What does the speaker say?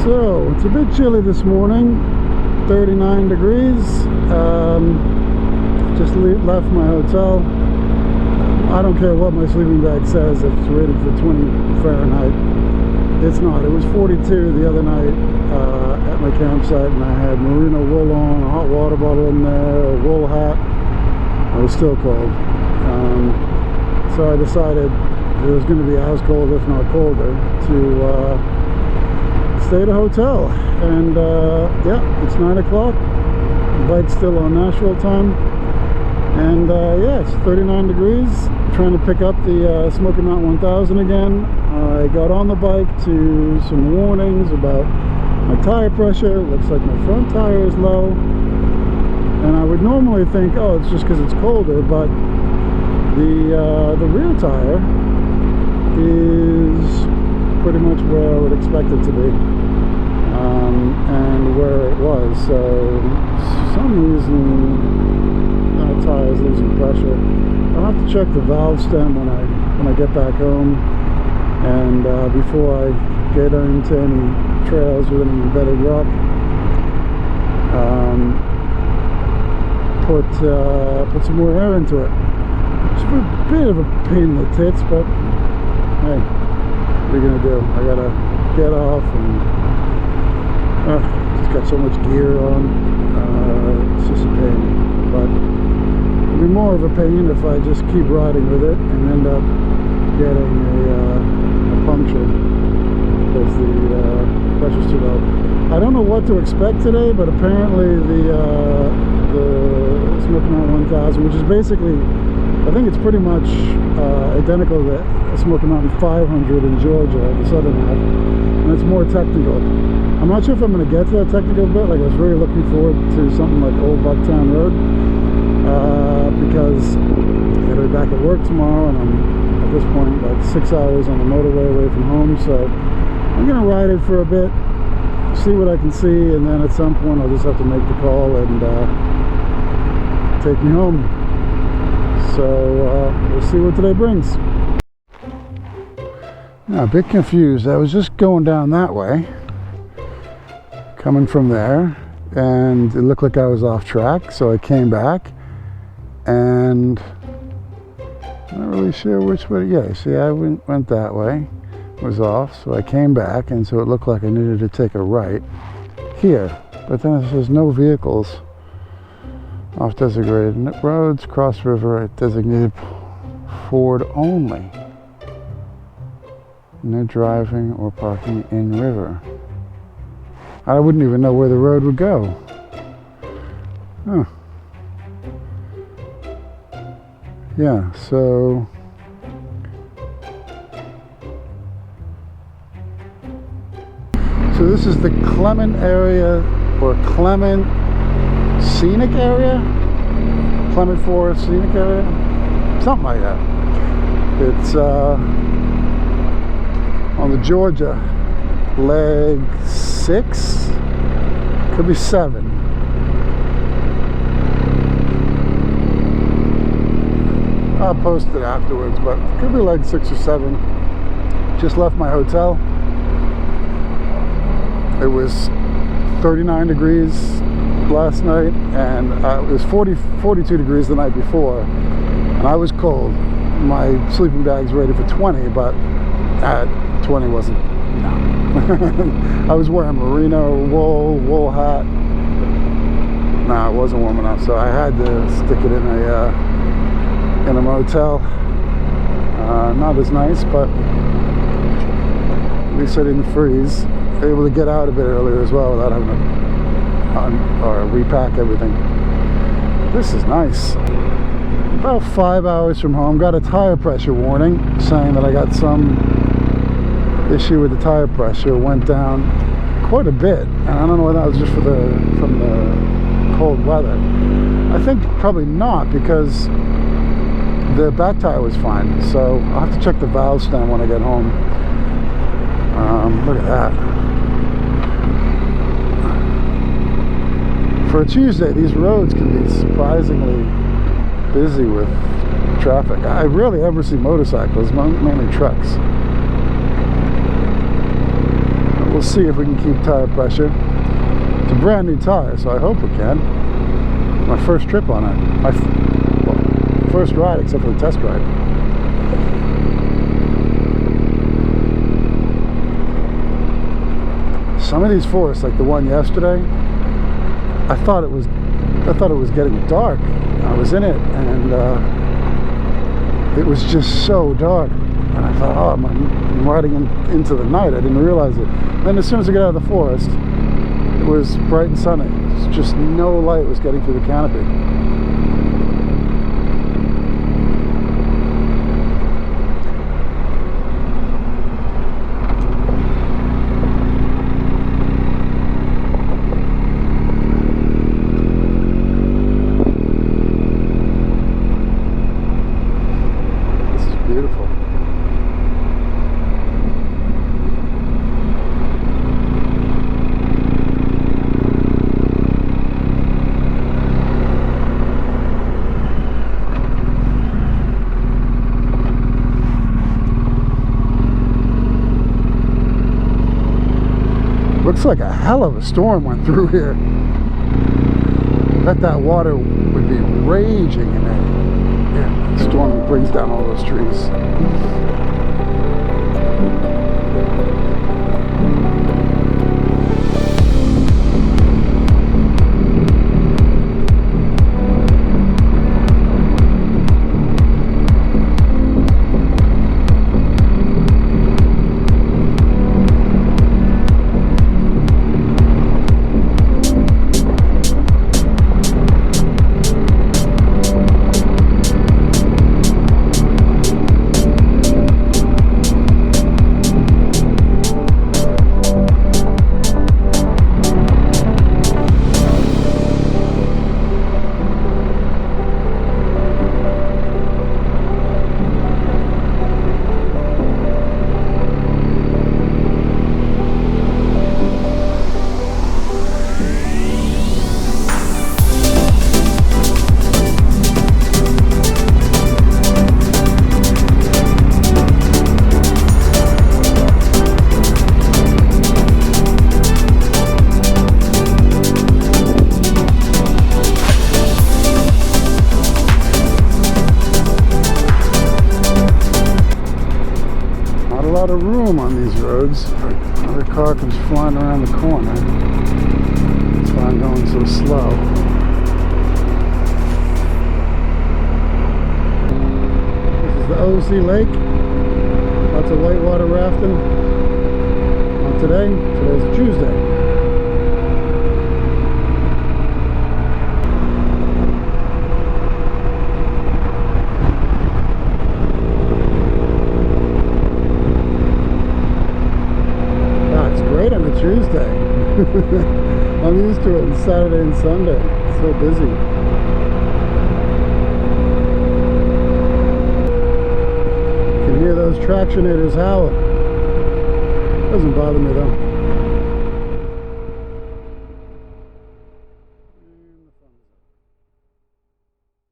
So it's a bit chilly this morning, 39 degrees. Just left my hotel. I don't care what my sleeping bag says, if it's rated for 20 Fahrenheit. It's not. It was 42 the other night at my campsite, and I had merino wool on, a hot water bottle in there, a wool hat. It was still cold. So I decided it was going to be as cold, if not colder, to stay at a hotel. And yeah, it's 9 o'clock. The bike's still on Nashville time. And yeah, it's 39 degrees. Trying to pick up the Smoky Mountain 1000 again. I got on the bike to some warnings about my tire pressure. Looks like my front tire is low. And I would normally think, oh, it's just because it's colder, but the rear tire is pretty much where I would expect it to be, and where it was. So for some reason that tire is losing pressure. I'll have to check the valve stem when I get back home, and before I get into any trails with any embedded rock. Put some more air into it. It's a bit of a pain in the tits, but hey, what are you gonna do? I gotta get off, and just got so much gear on. It's just a pain, but it'll be more of a pain if I just keep riding with it and end up getting a puncture because the pressure's too low. I don't know what to expect today, but apparently the Smoky Mountain 1000, which is basically, I think it's pretty much identical to the Smoky Mountain 500 in Georgia, the southern half, and it's more technical. I'm not sure if I'm going to get to that technical bit. Like, I was really looking forward to something like Old Bucktown Road, because I'm going to be back at work tomorrow, and I'm at this point like 6 hours on the motorway away from home, so I'm going to ride it for a bit, see what I can see, and then at some point I'll just have to make the call and take me home. So we'll see what today brings. Now, a bit confused. I was just going down that way, coming from there, and it looked like I was off track, so I came back, and I'm not really sure which way. Yeah, see, I went that way, was off, so I came back, and so it looked like I needed to take a right here, but then it says no vehicles off designated roads, cross river, designated Ford only. No driving or parking in river. I wouldn't even know where the road would go. Huh. Yeah, so this is the Clement area, or Clement Scenic area? Clement Forest Scenic area? Something like that. It's on the Georgia, leg 6, could be 7. I'll post it afterwards, but it could be leg 6 or 7. Just left my hotel. It was 39 degrees last night, and it was 42 degrees the night before, and I was cold. My sleeping bag's rated for 20, but 20 wasn't. No. I was wearing merino wool hat. No, it wasn't warm enough, so I had to stick it in a motel. Not as nice, but at least I didn't freeze. Able to get out a bit earlier as well without having to repack everything. This is nice. About 5 hours from home, got a tire pressure warning saying that I got some issue with the tire pressure. Went down quite a bit, and I don't know whether that was just from the cold weather. I think probably not, because the back tire was fine. So I'll have to check the valve stem when I get home. Look at that. For a Tuesday, these roads can be surprisingly busy with traffic. I rarely ever see motorcycles, mainly trucks. We'll see if we can keep tire pressure. It's a brand new tire, so I hope we can. My first trip on it. Well, first ride except for the test ride. Some of these forests, like the one yesterday, I thought it was getting dark. I was in it, and it was just so dark. And I thought, oh, I'm riding into the night. I didn't realize it. Then as soon as I got out of the forest, it was bright and sunny. It's just no light was getting through the canopy. Beautiful. Looks like a hell of a storm went through here. I bet that water would be raging in there. Yeah, the storm brings down all those trees. A lot of room on these roads. Another car comes flying around the corner. That's why I'm going so slow. This is the OC Lake. Lots of whitewater rafting. On today's Tuesday. On a Tuesday. I'm used to it on Saturday and Sunday. It's so busy. You can hear those tractionators howling. Doesn't bother me though.